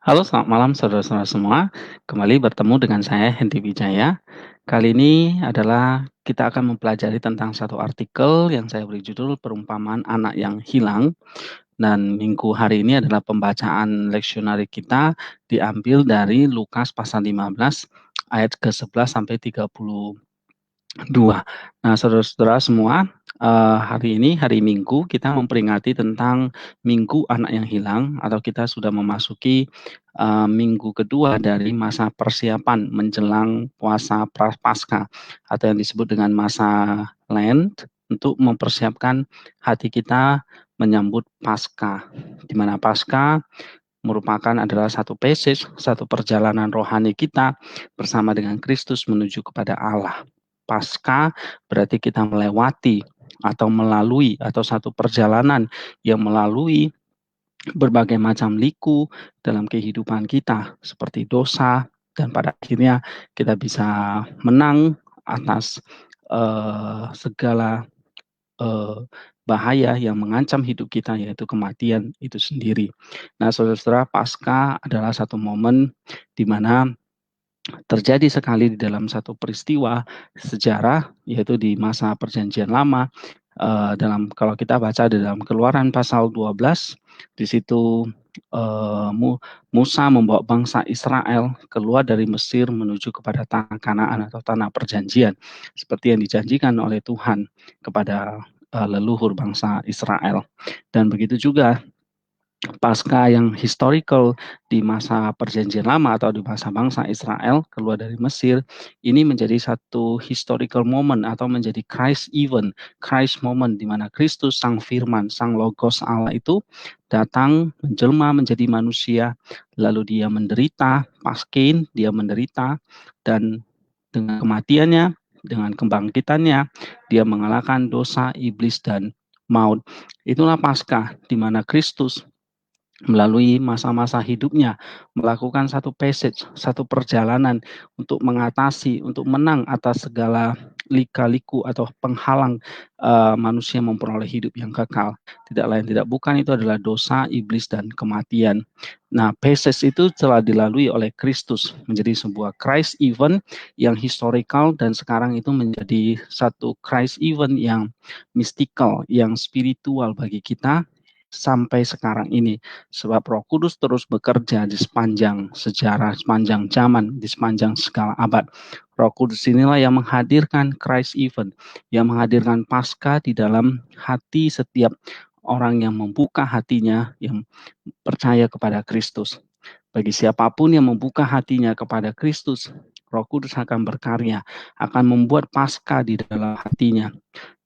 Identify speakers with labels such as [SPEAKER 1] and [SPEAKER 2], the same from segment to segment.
[SPEAKER 1] Halo, selamat malam saudara-saudara semua. Kembali bertemu dengan saya Hendy Wijaya. Kali ini adalah kita akan mempelajari tentang satu artikel yang saya beri judul Perumpamaan Anak yang Hilang. Dan minggu hari ini adalah pembacaan leksionari kita diambil dari Lukas pasal 15 ayat ke-11 sampai 32. Nah, saudara-saudara semua, hari ini, hari Minggu, kita memperingati tentang Minggu Anak yang Hilang, atau kita sudah memasuki minggu kedua dari masa persiapan menjelang puasa Prapaskah, atau yang disebut dengan masa Lent, untuk mempersiapkan hati kita menyambut Paskah, di mana Paskah merupakan adalah satu passage, satu perjalanan rohani kita bersama dengan Kristus menuju kepada Allah. Pasca berarti kita melewati atau melalui atau satu perjalanan yang melalui berbagai macam liku dalam kehidupan kita seperti dosa, dan pada akhirnya kita bisa menang atas segala bahaya yang mengancam hidup kita, yaitu kematian itu sendiri. Nah, saudara-saudara, Paskah adalah satu momen di mana terjadi sekali di dalam satu peristiwa sejarah, yaitu di masa Perjanjian Lama. Dalam kalau kita baca di dalam Keluaran pasal 12, di situ Musa membawa bangsa Israel keluar dari Mesir menuju kepada tanah Kanaan atau tanah perjanjian, seperti yang dijanjikan oleh Tuhan kepada leluhur bangsa Israel. Dan begitu juga Paskah yang historical di masa Perjanjian Lama atau di masa bangsa Israel keluar dari Mesir, ini menjadi satu historical moment atau menjadi Christ event, Christ moment, di mana Kristus, Sang Firman, Sang Logos Allah itu datang menjelma menjadi manusia, lalu dia menderita, paskin, dia menderita, dan dengan kematiannya, dengan kebangkitannya, dia mengalahkan dosa, iblis, dan maut. Itulah Paskah di mana Kristus melalui masa-masa hidupnya melakukan satu passage, satu perjalanan untuk mengatasi, untuk menang atas segala lika-liku atau penghalang manusia memperoleh hidup yang kekal. Tidak lain tidak bukan itu adalah dosa, iblis, dan kematian. Nah, passage itu telah dilalui oleh Kristus menjadi sebuah Christ event yang historical, dan sekarang itu menjadi satu Christ event yang mystical, yang spiritual bagi kita sampai sekarang ini, sebab Roh Kudus terus bekerja di sepanjang sejarah, sepanjang zaman, di sepanjang segala abad. Roh Kudus inilah yang menghadirkan Christ event, yang menghadirkan Paskah di dalam hati setiap orang yang membuka hatinya, yang percaya kepada Kristus. Bagi siapapun yang membuka hatinya kepada Kristus, Roh Kudus akan berkarya, akan membuat Paskah di dalam hatinya,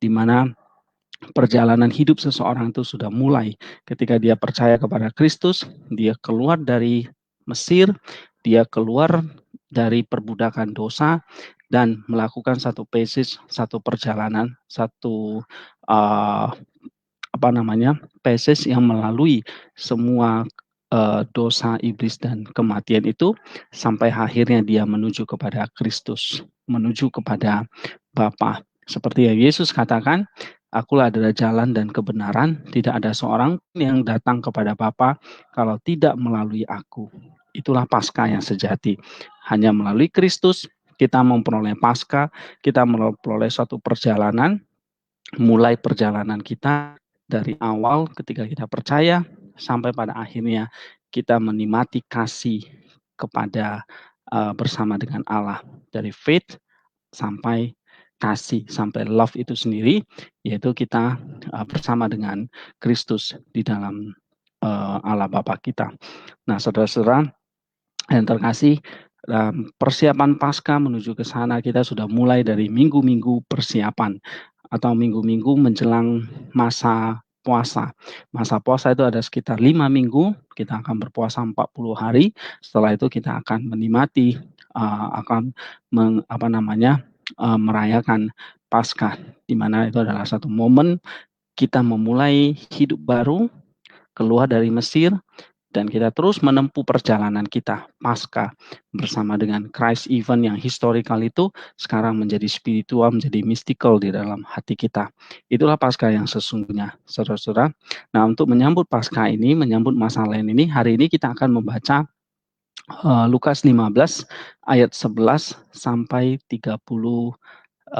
[SPEAKER 1] di mana perjalanan hidup seseorang itu sudah mulai ketika dia percaya kepada Kristus. Dia keluar dari Mesir, dia keluar dari perbudakan dosa, dan melakukan satu passage, satu perjalanan, satu uh, passage yang melalui semua dosa, iblis, dan kematian itu, sampai akhirnya dia menuju kepada Kristus, menuju kepada Bapa. Seperti yang Yesus katakan, Akulah adalah jalan dan kebenaran, tidak ada seorang yang datang kepada Bapa kalau tidak melalui aku. Itulah Paskah yang sejati. Hanya melalui Kristus kita memperoleh Paskah, kita memperoleh suatu perjalanan, mulai perjalanan kita dari awal ketika kita percaya sampai pada akhirnya kita menikmati kasih kepada bersama dengan Allah, dari faith sampai kasih, sampai love itu sendiri, yaitu kita bersama dengan Kristus di dalam Allah Bapa kita. Nah, saudara-saudara yang terkasih, persiapan Paskah menuju ke sana kita sudah mulai dari minggu-minggu persiapan atau minggu-minggu menjelang masa puasa. Masa puasa itu ada sekitar 5 minggu, kita akan berpuasa 40 hari. Setelah itu kita akan menikmati, akan merayakan Paskah, di mana itu adalah satu momen kita memulai hidup baru, keluar dari Mesir, dan kita terus menempuh perjalanan kita Paskah bersama dengan Christ event yang historical itu sekarang menjadi spiritual, menjadi mystical di dalam hati kita. Itulah Paskah yang sesungguhnya, saudara-saudara. Nah, untuk menyambut Paskah ini, menyambut masa lain ini, hari ini kita akan membaca Lukas 15 ayat 11 sampai 33.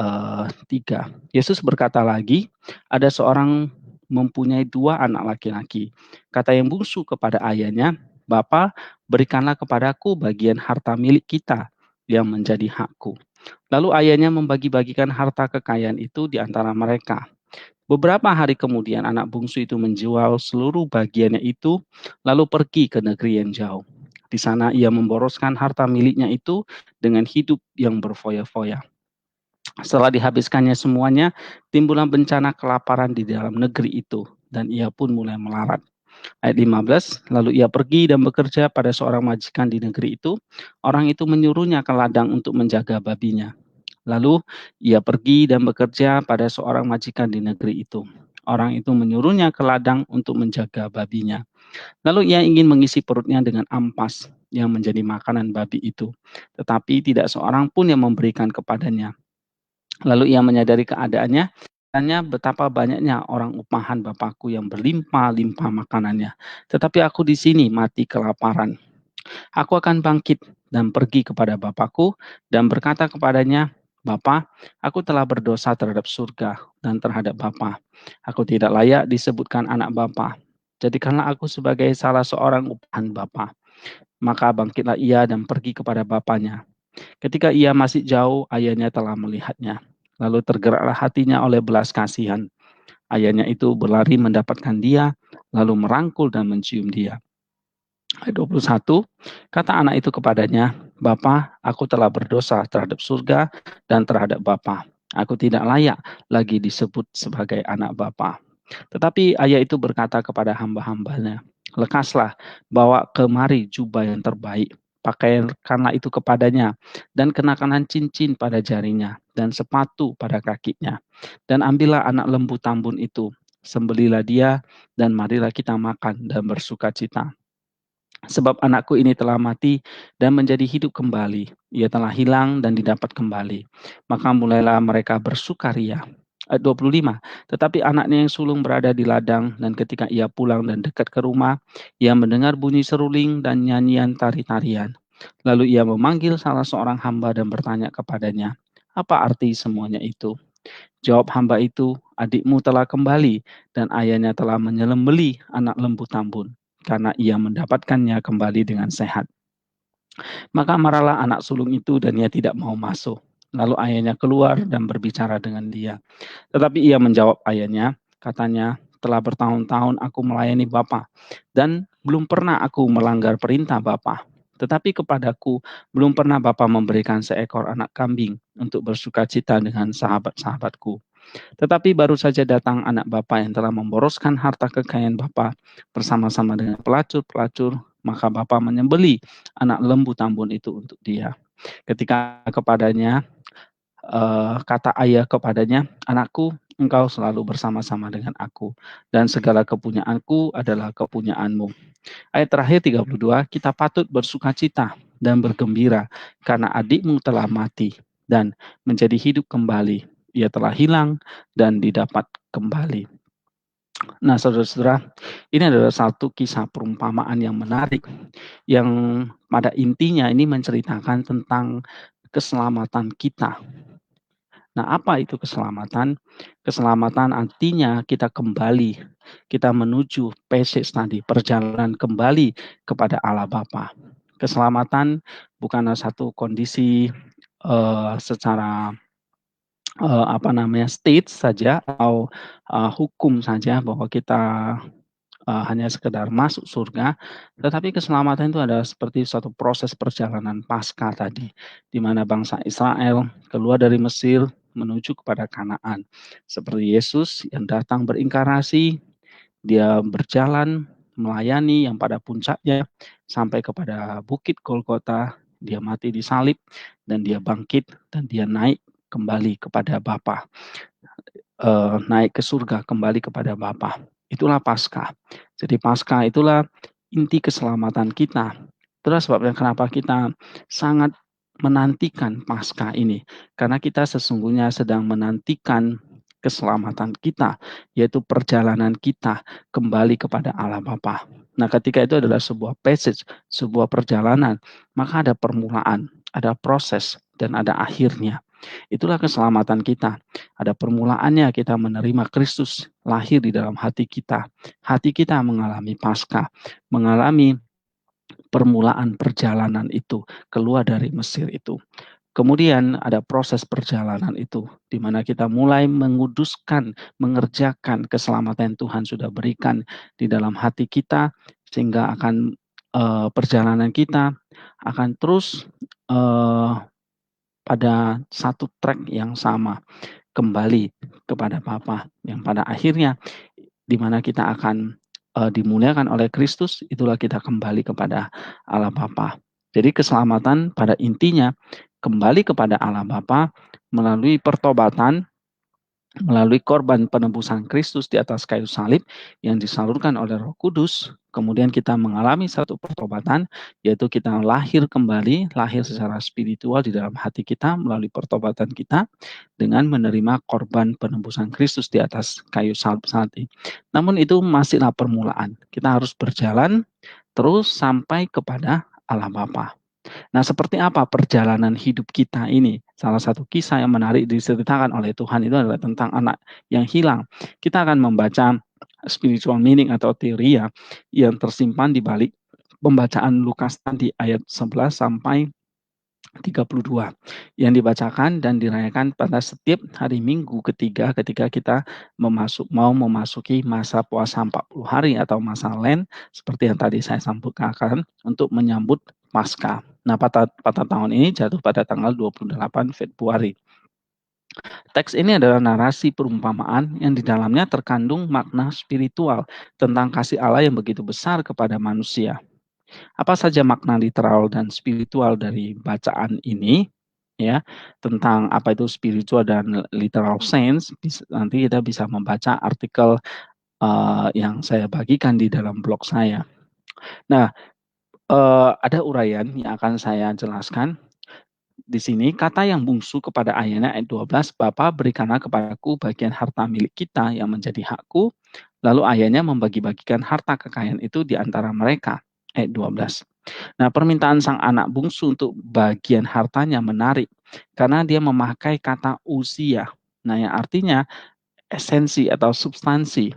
[SPEAKER 1] Yesus berkata lagi, ada seorang mempunyai 2 anak laki-laki. Kata yang bungsu kepada ayahnya, "Bapa, berikanlah kepadaku bagian harta milik kita yang menjadi hakku." Lalu ayahnya membagi-bagikan harta kekayaan itu di antara mereka. Beberapa hari kemudian anak bungsu itu menjual seluruh bagiannya itu, lalu pergi ke negeri yang jauh. Di sana ia memboroskan harta miliknya itu dengan hidup yang berfoya-foya. Setelah dihabiskannya semuanya, timbullah bencana kelaparan di dalam negeri itu, dan ia pun mulai melarat. Ayat 15, lalu ia pergi dan bekerja pada seorang majikan di negeri itu. Orang itu menyuruhnya ke ladang untuk menjaga babinya. Lalu ia pergi dan bekerja pada seorang majikan di negeri itu. Orang itu menyuruhnya ke ladang untuk menjaga babinya. Lalu ia ingin mengisi perutnya dengan ampas yang menjadi makanan babi itu. Tetapi tidak seorang pun yang memberikan kepadanya. Lalu ia menyadari keadaannya, tanya betapa banyaknya orang upahan Bapakku yang berlimpah-limpah makanannya. Tetapi aku di sini mati kelaparan. Aku akan bangkit dan pergi kepada Bapakku dan berkata kepadanya, Bapa, aku telah berdosa terhadap surga dan terhadap Bapa. Aku tidak layak disebutkan anak Bapa. Jadikanlah aku sebagai salah seorang upahan Bapa. Maka bangkitlah ia dan pergi kepada bapaknya. Ketika ia masih jauh, ayahnya telah melihatnya. Lalu tergeraklah hatinya oleh belas kasihan. Ayahnya itu berlari mendapatkan dia, lalu merangkul dan mencium dia. Ayat 21, kata anak itu kepadanya, Bapa, aku telah berdosa terhadap surga dan terhadap Bapa. Aku tidak layak lagi disebut sebagai anak Bapa. Tetapi ayah itu berkata kepada hamba-hambanya, lekaslah, bawa kemari jubah yang terbaik, pakaikanlah itu kepadanya, dan kenakanlah cincin pada jarinya, dan sepatu pada kakinya. Dan ambillah anak lembu tambun itu, sembelilah dia, dan marilah kita makan dan bersuka cita. Sebab anakku ini telah mati dan menjadi hidup kembali. Ia telah hilang dan didapat kembali. Maka mulailah mereka bersukaria. Ayat 25. Tetapi anaknya yang sulung berada di ladang, dan ketika ia pulang dan dekat ke rumah, ia mendengar bunyi seruling dan nyanyian tari-tarian. Lalu ia memanggil salah seorang hamba dan bertanya kepadanya, apa arti semuanya itu? Jawab hamba itu, adikmu telah kembali dan ayahnya telah menyembelih anak lembu tambun karena ia mendapatkannya kembali dengan sehat. Maka marahlah anak sulung itu dan ia tidak mau masuk. Lalu ayahnya keluar dan berbicara dengan dia. Tetapi ia menjawab ayahnya, katanya, telah bertahun-tahun aku melayani Bapa dan belum pernah aku melanggar perintah Bapa. Tetapi kepadaku belum pernah Bapa memberikan seekor anak kambing untuk bersuka cita dengan sahabat-sahabatku. Tetapi baru saja datang anak bapa yang telah memboroskan harta kekayaan bapa bersama-sama dengan pelacur-pelacur, maka bapa menyembeli anak lembu tambun itu untuk dia. Ketika kepadanya, kata ayah kepadanya, anakku, engkau selalu bersama-sama dengan aku, dan segala kepunyaanku adalah kepunyaanmu. Ayat terakhir 32, kita patut bersuka cita dan bergembira karena adikmu telah mati dan menjadi hidup kembali. Ia telah hilang dan didapat kembali. Nah, saudara-saudara, ini adalah satu kisah perumpamaan yang menarik, yang pada intinya ini menceritakan tentang keselamatan kita. Nah, apa itu keselamatan? Keselamatan artinya kita kembali, kita menuju passage tadi, perjalanan kembali kepada Allah Bapa. Keselamatan bukanlah satu kondisi secara state saja atau hukum saja bahwa kita hanya sekedar masuk surga, tetapi keselamatan itu adalah seperti suatu proses perjalanan Paskah tadi, di mana bangsa Israel keluar dari Mesir menuju kepada Kanaan. Seperti Yesus yang datang berinkarnasi, dia berjalan melayani yang pada puncaknya sampai kepada bukit Golgota, dia mati disalib dan dia bangkit dan dia naik kembali kepada Bapa, naik ke surga kembali kepada Bapa. Itulah Paskah. Jadi Paskah itulah inti keselamatan kita. Itulah sebabnya kenapa kita sangat menantikan Paskah ini, karena kita sesungguhnya sedang menantikan keselamatan kita, yaitu perjalanan kita kembali kepada Allah Bapa. Nah, ketika itu adalah sebuah passage, sebuah perjalanan, maka ada permulaan, ada proses, dan ada akhirnya. Itulah keselamatan kita. Ada permulaannya kita menerima Kristus lahir di dalam hati kita. Hati kita mengalami Paskah, mengalami permulaan perjalanan itu keluar dari Mesir itu. Kemudian ada proses perjalanan itu, di mana kita mulai menguduskan, mengerjakan keselamatan yang Tuhan sudah berikan di dalam hati kita, sehingga akan perjalanan kita akan terus pada satu track yang sama, kembali kepada Bapa, yang pada akhirnya di mana kita akan dimuliakan oleh Kristus, itulah kita kembali kepada Allah Bapa. Jadi keselamatan pada intinya kembali kepada Allah Bapa melalui pertobatan, melalui korban penebusan Kristus di atas kayu salib yang disalurkan oleh Roh Kudus. Kemudian kita mengalami satu pertobatan, yaitu kita lahir kembali, lahir secara spiritual di dalam hati kita melalui pertobatan kita dengan menerima korban penebusan Kristus di atas kayu salib salib. Namun itu masihlah permulaan. Kita harus berjalan terus sampai kepada Allah Bapa. Nah, seperti apa perjalanan hidup kita ini? Salah satu kisah yang menarik diceritakan oleh Tuhan itu adalah tentang anak yang hilang. Kita akan membaca spiritual meaning atau teori yang tersimpan di balik pembacaan Lukas tadi ayat 11 sampai 32 yang dibacakan dan dirayakan pada setiap hari Minggu ketiga ketika kita mau memasuki masa puasa 40 hari atau masa Lent seperti yang tadi saya sampaikan untuk menyambut Paskah. Nah, pada tahun ini jatuh pada tanggal 28 Februari. Teks ini adalah narasi perumpamaan yang di dalamnya terkandung makna spiritual tentang kasih Allah yang begitu besar kepada manusia. Apa saja makna literal dan spiritual dari bacaan ini? Ya, tentang apa itu spiritual dan literal sense, nanti kita bisa membaca artikel yang saya bagikan di dalam blog saya. Nah, ada uraian yang akan saya jelaskan. Di sini, kata yang bungsu kepada ayahnya ayat 12, Bapa berikanlah kepadaku bagian harta milik kita yang menjadi hakku, lalu ayahnya membagi-bagikan harta kekayaan itu di antara mereka. Ayat 12. Nah, permintaan sang anak bungsu untuk bagian hartanya menarik, karena dia memakai kata usia. Nah, yang artinya esensi atau substansi.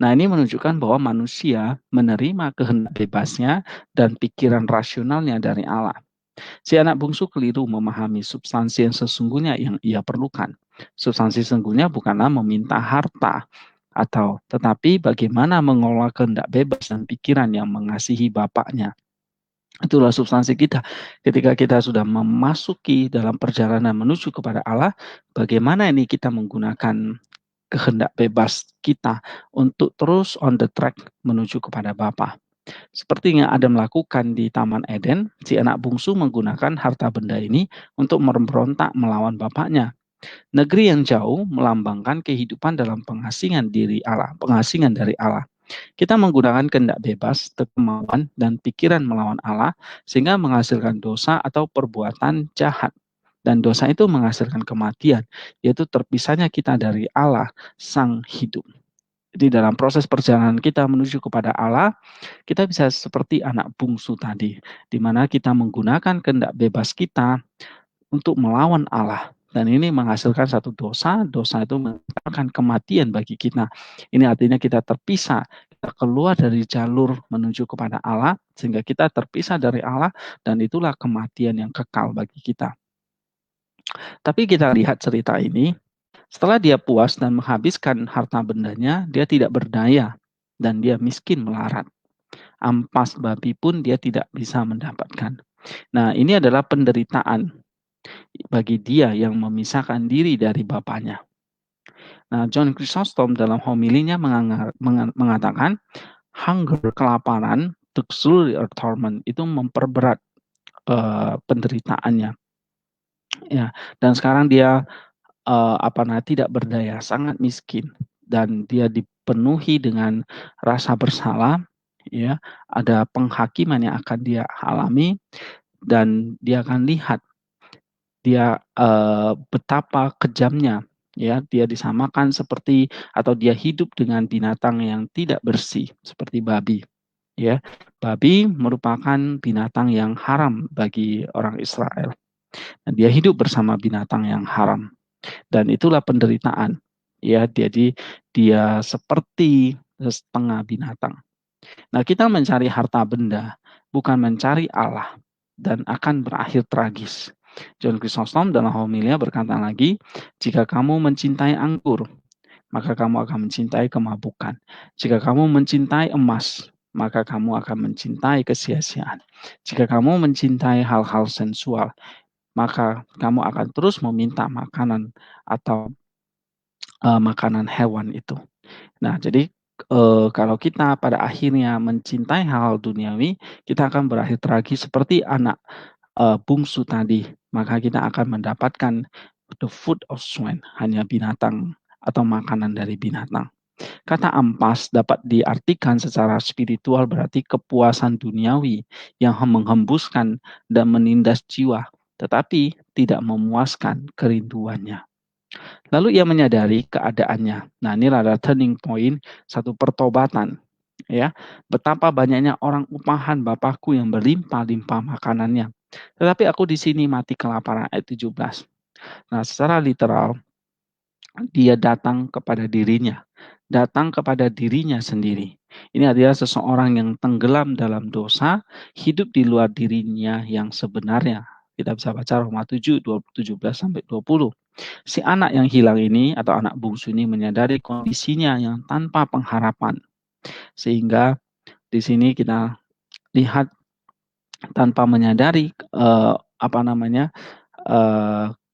[SPEAKER 1] Nah, ini menunjukkan bahwa manusia menerima kehendak bebasnya dan pikiran rasionalnya dari Allah. Si anak bungsu keliru memahami substansi yang sesungguhnya yang ia perlukan. Substansi sesungguhnya bukanlah meminta harta, tetapi bagaimana mengelola kehendak bebas dan pikiran yang mengasihi bapaknya. Itulah substansi kita. Ketika kita sudah memasuki dalam perjalanan menuju kepada Allah, bagaimana ini kita menggunakan kehendak bebas kita untuk terus on the track menuju kepada Bapa. Seperti yang Adam lakukan di Taman Eden, si anak bungsu menggunakan harta benda ini untuk memberontak melawan bapaknya. Negeri yang jauh melambangkan kehidupan dalam pengasingan diri Allah, pengasingan dari Allah. Kita menggunakan kehendak bebas, kemauan, dan pikiran melawan Allah sehingga menghasilkan dosa atau perbuatan jahat. Dan dosa itu menghasilkan kematian, yaitu terpisahnya kita dari Allah, Sang Hidup. Di dalam proses perjalanan kita menuju kepada Allah, kita bisa seperti anak bungsu tadi, di mana kita menggunakan kehendak bebas kita untuk melawan Allah. Dan ini menghasilkan satu dosa, dosa itu menghasilkan kematian bagi kita. Ini artinya kita terpisah, kita keluar dari jalur menuju kepada Allah, sehingga kita terpisah dari Allah, dan itulah kematian yang kekal bagi kita. Tapi kita lihat cerita ini, setelah dia puas dan menghabiskan harta bendanya, dia tidak berdaya dan dia miskin melarat. Ampas babi pun dia tidak bisa mendapatkan. Nah, ini adalah penderitaan bagi dia yang memisahkan diri dari bapaknya. Nah, John Chrysostom dalam homilinya mengatakan, hunger, kelaparan, luxury or torment itu memperberat penderitaannya. Ya, dan sekarang dia tidak berdaya, sangat miskin, dan dia dipenuhi dengan rasa bersalah, ya, ada penghakiman yang akan dia alami, dan dia akan lihat dia betapa kejamnya, ya, dia disamakan seperti atau dia hidup dengan binatang yang tidak bersih seperti babi. ya. Babi merupakan binatang yang haram bagi orang Israel. Dan dia hidup bersama binatang yang haram. Dan itulah penderitaan. Ya, jadi dia seperti setengah binatang. Nah, kita mencari harta benda, bukan mencari Allah, dan akan berakhir tragis. John Chrysostom dalam homilia berkata lagi, jika kamu mencintai anggur, maka kamu akan mencintai kemabukan. Jika kamu mencintai emas, maka kamu akan mencintai kesia-siaan. Jika kamu mencintai hal-hal sensual, maka kamu akan terus meminta makanan atau makanan hewan itu. Nah, jadi kalau kita pada akhirnya mencintai hal-hal duniawi, kita akan berakhir tragis seperti anak bungsu tadi, maka kita akan mendapatkan the food of swine, hanya binatang atau makanan dari binatang. Kata ampas dapat diartikan secara spiritual berarti kepuasan duniawi yang menghembuskan dan menindas jiwa, tetapi tidak memuaskan kerinduannya. Lalu ia menyadari keadaannya. Nah, ini adalah turning point, satu pertobatan. Ya, betapa banyaknya orang upahan Bapakku yang berlimpah-limpah makanannya. Tetapi aku di sini mati kelaparan, ayat 17. Nah, secara literal, dia datang kepada dirinya. Datang kepada dirinya sendiri. Ini adalah seseorang yang tenggelam dalam dosa, hidup di luar dirinya yang sebenarnya. Kita bisa baca Roma 7, 17-20. Si anak yang hilang ini atau anak bungsu ini menyadari kondisinya yang tanpa pengharapan. Sehingga di sini kita lihat tanpa menyadari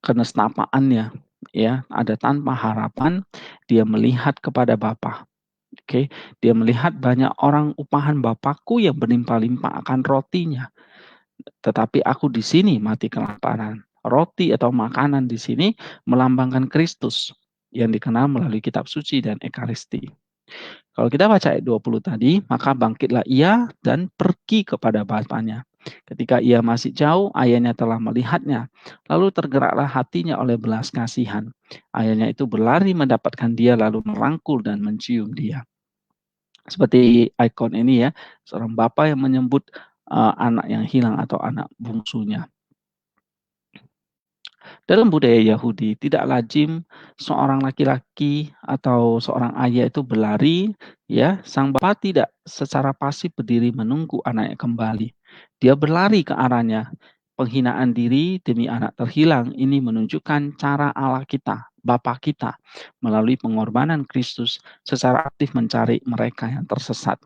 [SPEAKER 1] kenestapaannya, ya, ada tanpa harapan dia melihat kepada Bapa. Oke, dia melihat banyak orang upahan Bapakku yang berlimpah-limpah akan rotinya, tetapi aku di sini mati kelaparan. Roti atau makanan di sini melambangkan Kristus yang dikenal melalui kitab suci dan Ekaristi. Kalau kita baca ayat 20 tadi, maka bangkitlah ia dan pergi kepada bapaknya. Ketika ia masih jauh, ayahnya telah melihatnya. Lalu tergeraklah hatinya oleh belas kasihan. Ayahnya itu berlari mendapatkan dia, lalu merangkul dan mencium dia. Seperti ikon ini ya, seorang bapak yang menyebut anak yang hilang atau anak bungsunya. Dalam budaya Yahudi, tidak lazim seorang laki-laki atau seorang ayah itu berlari, ya. Sang bapak tidak secara pasif berdiri menunggu anaknya kembali. Dia berlari ke arahnya. Penghinaan diri demi anak terhilang ini menunjukkan cara Allah kita, Bapa kita, melalui pengorbanan Kristus secara aktif mencari mereka yang tersesat.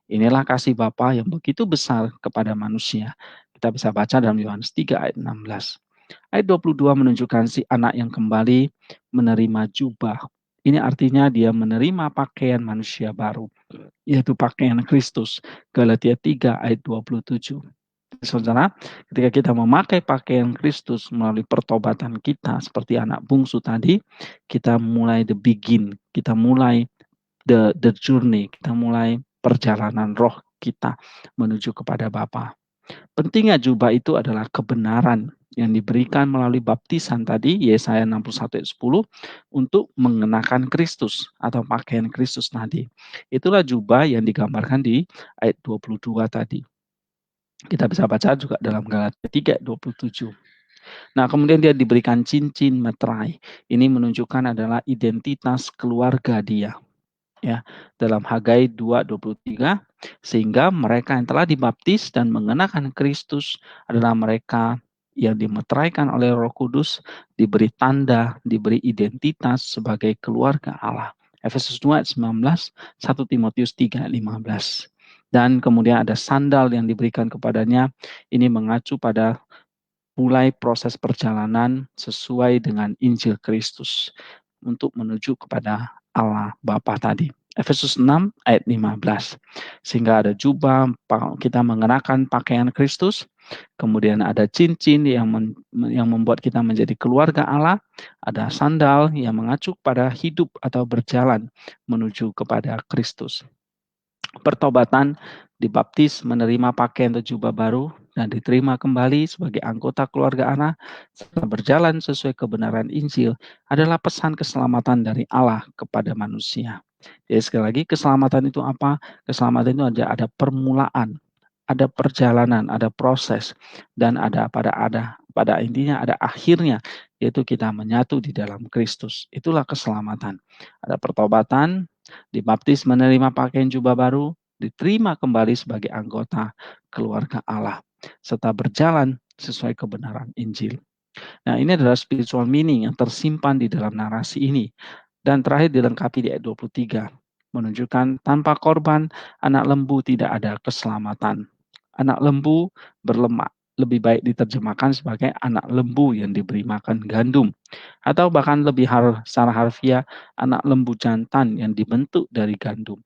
[SPEAKER 1] Inilah kasih Bapa yang begitu besar kepada manusia. Kita bisa baca dalam Yohanes 3 ayat 16. Ayat 22 menunjukkan si anak yang kembali menerima jubah. Ini artinya dia menerima pakaian manusia baru, yaitu pakaian Kristus. Galatia 3 ayat 27. Saudara, ketika kita memakai pakaian Kristus melalui pertobatan kita seperti anak bungsu tadi, kita mulai the begin, kita mulai the journey, kita mulai perjalanan roh kita menuju kepada Bapa. Pentingnya jubah itu adalah kebenaran yang diberikan melalui baptisan tadi, Yesaya 61 ayat 10, untuk mengenakan Kristus atau pakaian Kristus tadi. Itulah jubah yang digambarkan di ayat 22 tadi. Kita bisa baca juga dalam Galatia 3 ayat 27. Nah, kemudian dia diberikan cincin meterai. Ini menunjukkan adalah identitas keluarga dia. Ya, dalam Hagai 2:23, sehingga mereka yang telah dibaptis dan mengenakan Kristus adalah mereka yang dimeteraikan oleh Roh Kudus, diberi tanda, diberi identitas sebagai keluarga Allah. Efesus 2 ayat 19, 1 Timotius 3 ayat 15. Dan kemudian ada sandal yang diberikan kepadanya, ini mengacu pada mulai proses perjalanan sesuai dengan Injil Kristus untuk menuju kepada Allah Bapa tadi. Efesus 6 ayat 15. Sehingga ada jubah, kita mengenakan pakaian Kristus, kemudian ada cincin yang membuat kita menjadi keluarga Allah, ada sandal yang mengacu pada hidup atau berjalan menuju kepada Kristus. Pertobatan, dibaptis, menerima pakaian atau jubah baru, dan diterima kembali sebagai anggota keluarga Allah, serta berjalan sesuai kebenaran Injil, adalah pesan keselamatan dari Allah kepada manusia. Ya sekali lagi keselamatan itu apa? Keselamatan itu ada permulaan, ada perjalanan, ada proses, dan pada intinya ada akhirnya, yaitu kita menyatu di dalam Kristus. Itulah keselamatan. Ada pertobatan, dibaptis menerima pakaian jubah baru, diterima kembali sebagai anggota keluarga Allah, serta berjalan sesuai kebenaran Injil. Nah, ini adalah spiritual meaning yang tersimpan di dalam narasi ini. Dan terakhir dilengkapi di ayat 23, menunjukkan tanpa korban anak lembu tidak ada keselamatan. Anak lembu berlemak, lebih baik diterjemahkan sebagai anak lembu yang diberi makan gandum. Atau bahkan secara harfiah, anak lembu jantan yang dibentuk dari gandum.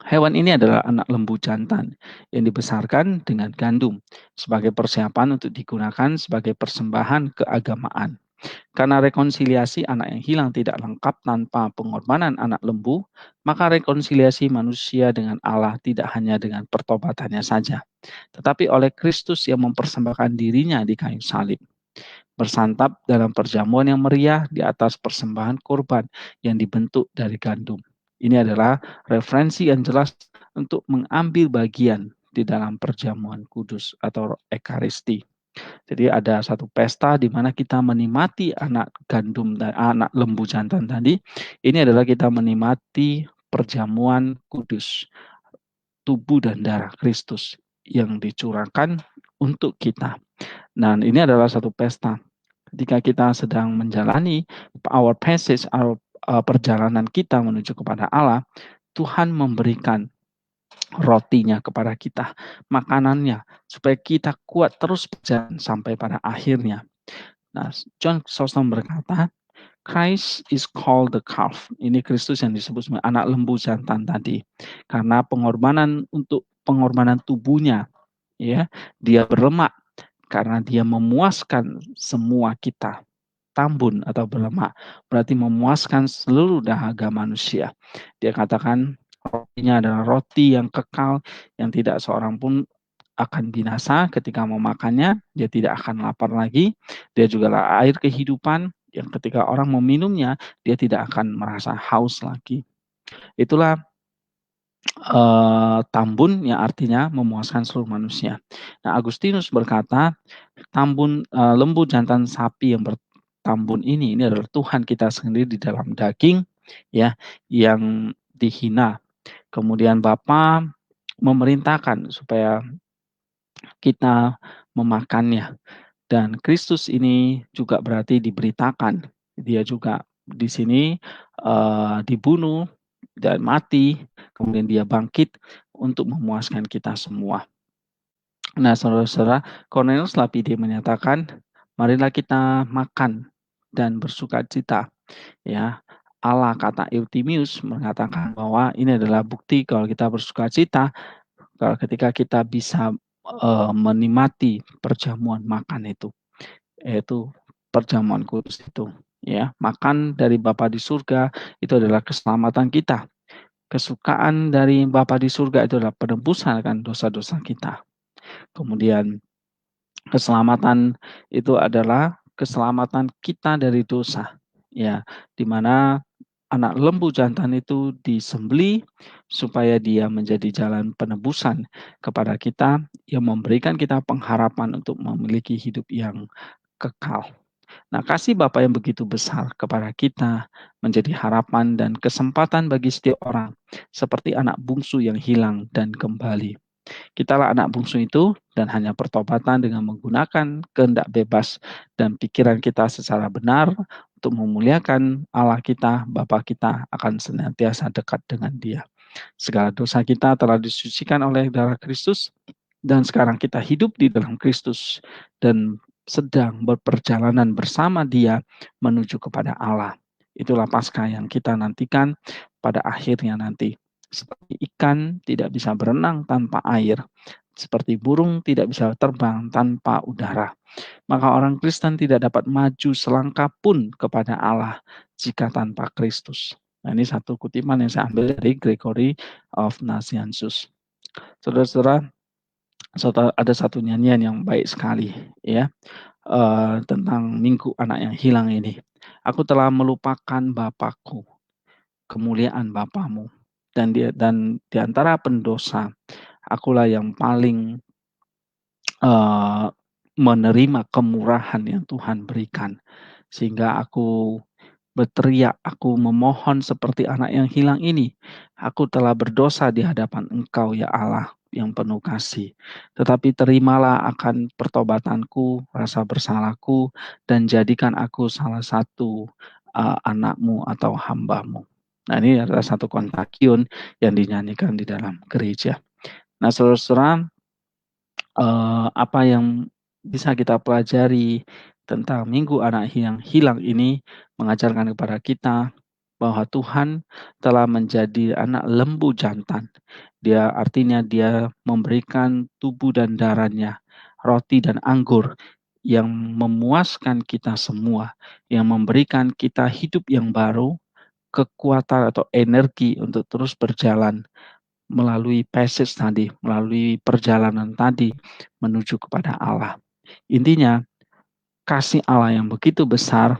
[SPEAKER 1] Hewan ini adalah anak lembu jantan yang dibesarkan dengan gandum sebagai persiapan untuk digunakan sebagai persembahan keagamaan. Karena rekonsiliasi anak yang hilang tidak lengkap tanpa pengorbanan anak lembu, maka rekonsiliasi manusia dengan Allah tidak hanya dengan pertobatannya saja, tetapi oleh Kristus yang mempersembahkan dirinya di kayu salib, bersantap dalam perjamuan yang meriah di atas persembahan korban yang dibentuk dari gandum. Ini adalah referensi yang jelas untuk mengambil bagian di dalam perjamuan kudus atau ekaristi. Jadi ada satu pesta di mana kita menikmati anak gandum dan anak lembu jantan tadi. Ini adalah kita menikmati perjamuan kudus, tubuh dan darah Kristus yang dicurahkan untuk kita. Dan ini adalah satu pesta. Ketika kita sedang menjalani our passage, perjalanan kita menuju kepada Allah, Tuhan memberikan rotinya kepada kita, makanannya, supaya kita kuat terus berjalan sampai pada akhirnya. Nah, John Chrysostom berkata, Christ is called the calf. Ini Kristus yang disebut sebagai anak lembu jantan tadi. Karena pengorbanan tubuhnya, ya, dia berlemak karena dia memuaskan semua kita. Tambun atau berlemak berarti memuaskan seluruh dahaga manusia. Dia katakan rotinya adalah roti yang kekal yang tidak seorang pun akan binasa ketika memakannya, dia tidak akan lapar lagi. Dia juga air kehidupan yang ketika orang meminumnya, dia tidak akan merasa haus lagi. Itulah tambun yang artinya memuaskan seluruh manusia. Nah, Agustinus berkata, lembu jantan sapi yang bertambun ini adalah Tuhan kita sendiri di dalam daging, ya, yang dihina. Kemudian Bapa memerintahkan supaya kita memakannya. Dan Kristus ini juga berarti diberitakan. Dia juga di sini dibunuh dan mati, kemudian dia bangkit untuk memuaskan kita semua. Nah, saudara-saudara, Cornelius Lapide menyatakan, marilah kita makan dan bersukacita. Ya, Allah, kata Eutimius mengatakan bahwa ini adalah bukti kalau kita bersukacita kalau ketika kita bisa menikmati perjamuan makan itu, yaitu perjamuan kudus itu. Ya, makan dari Bapa di surga itu adalah keselamatan kita. Kesukaan dari Bapa di surga itu adalah penebusan akan dosa-dosa kita. Kemudian keselamatan itu adalah keselamatan kita dari dosa. Ya, di mana anak lembu jantan itu disembelih supaya dia menjadi jalan penebusan kepada kita yang memberikan kita pengharapan untuk memiliki hidup yang kekal. Nah, kasih Bapa yang begitu besar kepada kita menjadi harapan dan kesempatan bagi setiap orang seperti anak bungsu yang hilang dan kembali. Kitalah anak bungsu itu dan hanya pertobatan dengan menggunakan kehendak bebas dan pikiran kita secara benar untuk memuliakan Allah kita, Bapa kita akan senantiasa dekat dengan Dia. Segala dosa kita telah disucikan oleh darah Kristus dan sekarang kita hidup di dalam Kristus dan sedang berperjalanan bersama Dia menuju kepada Allah. Itulah Paskah yang kita nantikan pada akhirnya nanti. Seperti ikan tidak bisa berenang tanpa air, seperti burung tidak bisa terbang tanpa udara. Maka orang Kristen tidak dapat maju selangkah pun kepada Allah jika tanpa Kristus. Nah, ini satu kutipan yang saya ambil dari Gregory of Nazianzus. Saudara-saudara, ada satu nyanyian yang baik sekali, ya, tentang Minggu Anak yang Hilang ini. Aku telah melupakan Bapakku, kemuliaan Bapamu. Dan di antara pendosa, akulah yang paling menerima kemurahan yang Tuhan berikan. Sehingga aku berteriak, aku memohon seperti anak yang hilang ini. Aku telah berdosa di hadapan Engkau, ya Allah, yang penuh kasih. Tetapi terimalah akan pertobatanku, rasa bersalahku, dan jadikan aku salah satu anak-Mu atau hamba-Mu. Nah, ini adalah satu kontakion yang dinyanyikan di dalam gereja. Nah, saudara-saudara, apa yang bisa kita pelajari tentang Minggu Anak yang Hilang ini mengajarkan kepada kita bahwa Tuhan telah menjadi anak lembu jantan. Dia memberikan tubuh dan darahnya, roti dan anggur yang memuaskan kita semua, yang memberikan kita hidup yang baru, kekuatan atau energi untuk terus berjalan melalui passage tadi, melalui perjalanan tadi menuju kepada Allah. Intinya, kasih Allah yang begitu besar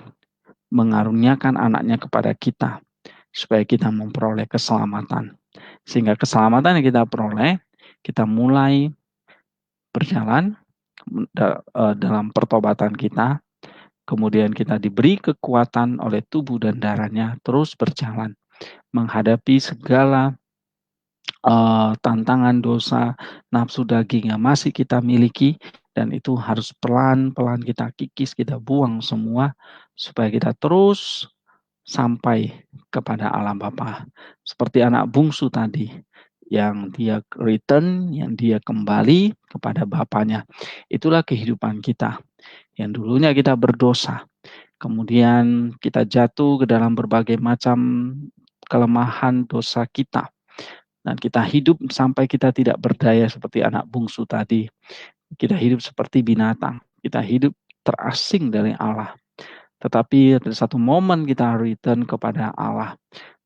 [SPEAKER 1] mengaruniakan anaknya kepada kita, supaya kita memperoleh keselamatan. Sehingga keselamatan yang kita peroleh, kita mulai berjalan dalam pertobatan kita, kemudian kita diberi kekuatan oleh tubuh dan darahnya terus berjalan, menghadapi segala tantangan dosa, nafsu daging yang masih kita miliki, dan itu harus pelan-pelan kita kikis, kita buang semua, supaya kita terus sampai kepada Allah Bapa. Seperti anak bungsu tadi, yang dia return, yang dia kembali kepada Bapaknya. Itulah kehidupan kita, yang dulunya kita berdosa, kemudian kita jatuh ke dalam berbagai macam kelemahan dosa kita, dan kita hidup sampai kita tidak berdaya seperti anak bungsu tadi. Kita hidup seperti binatang. Kita hidup terasing dari Allah. Tetapi ada satu momen kita return kepada Allah.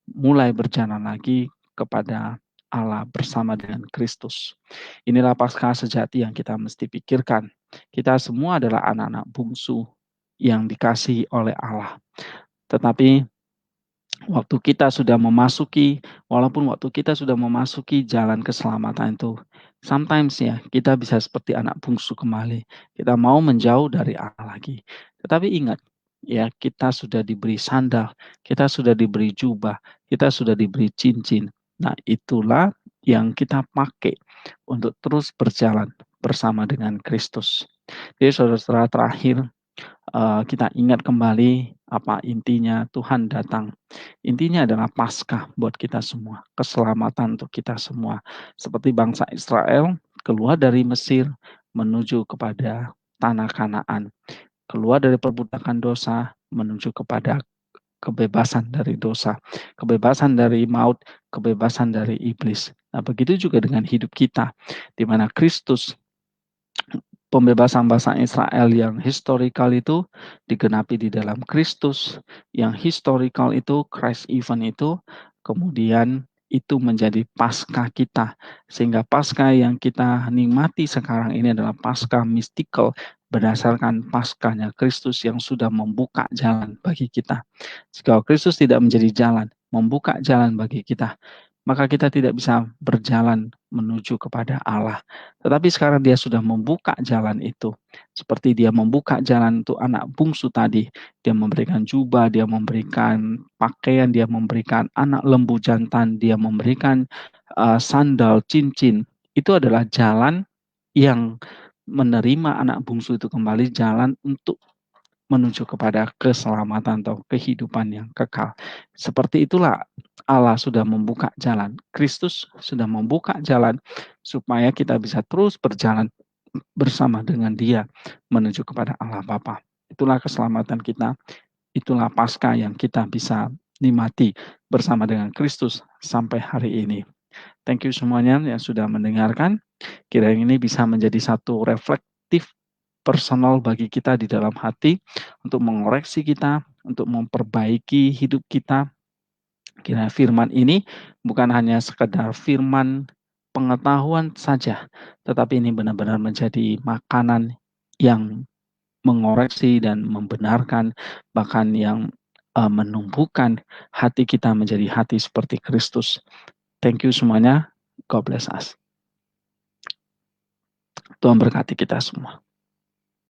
[SPEAKER 1] Mulai berjalan lagi kepada Allah bersama dengan Kristus. Inilah Paskah sejati yang kita mesti pikirkan. Kita semua adalah anak-anak bungsu yang dikasihi oleh Allah. Tetapi walaupun waktu kita sudah memasuki jalan keselamatan itu, sometimes ya kita bisa seperti anak bungsu kembali. Kita mau menjauh dari Allah lagi. Tetapi ingat, ya kita sudah diberi sandal, kita sudah diberi jubah, kita sudah diberi cincin. Nah, itulah yang kita pakai untuk terus berjalan bersama dengan Kristus. Jadi saudara-saudara, terakhir kita ingat kembali apa intinya Tuhan datang. Intinya adalah Paskah buat kita semua, keselamatan untuk kita semua. Seperti bangsa Israel keluar dari Mesir menuju kepada tanah Kanaan, keluar dari perbudakan dosa menuju kepada kebebasan dari dosa, kebebasan dari maut, kebebasan dari iblis. Nah, begitu juga dengan hidup kita, di mana Kristus, pembebasan bangsa Israel yang historikal itu digenapi di dalam Kristus, yang historikal itu Christ event itu, kemudian itu menjadi Paskah kita, sehingga Paskah yang kita nikmati sekarang ini adalah Paskah mistikal berdasarkan Paskahnya Kristus yang sudah membuka jalan bagi kita. Jika Kristus tidak menjadi jalan, membuka jalan bagi kita, maka kita tidak bisa berjalan menuju kepada Allah. Tetapi sekarang dia sudah membuka jalan itu. Seperti dia membuka jalan untuk anak bungsu tadi. Dia memberikan jubah, dia memberikan pakaian, dia memberikan anak lembu jantan, dia memberikan sandal, cincin. Itu adalah jalan yang menerima anak bungsu itu kembali, jalan untuk menuju kepada keselamatan atau kehidupan yang kekal. Seperti itulah Allah sudah membuka jalan. Kristus sudah membuka jalan supaya kita bisa terus berjalan bersama dengan Dia menuju kepada Allah Bapa. Itulah keselamatan kita. Itulah Paskah yang kita bisa nikmati bersama dengan Kristus sampai hari ini. Thank you semuanya yang sudah mendengarkan. Kiranya ini bisa menjadi satu reflektif personal bagi kita di dalam hati untuk mengoreksi kita, untuk memperbaiki hidup kita. Kiranya firman ini bukan hanya sekedar firman pengetahuan saja, tetapi ini benar-benar menjadi makanan yang mengoreksi dan membenarkan, bahkan yang menumbuhkan hati kita menjadi hati seperti Kristus. Thank you semuanya. God bless us. Tuhan berkati kita semua.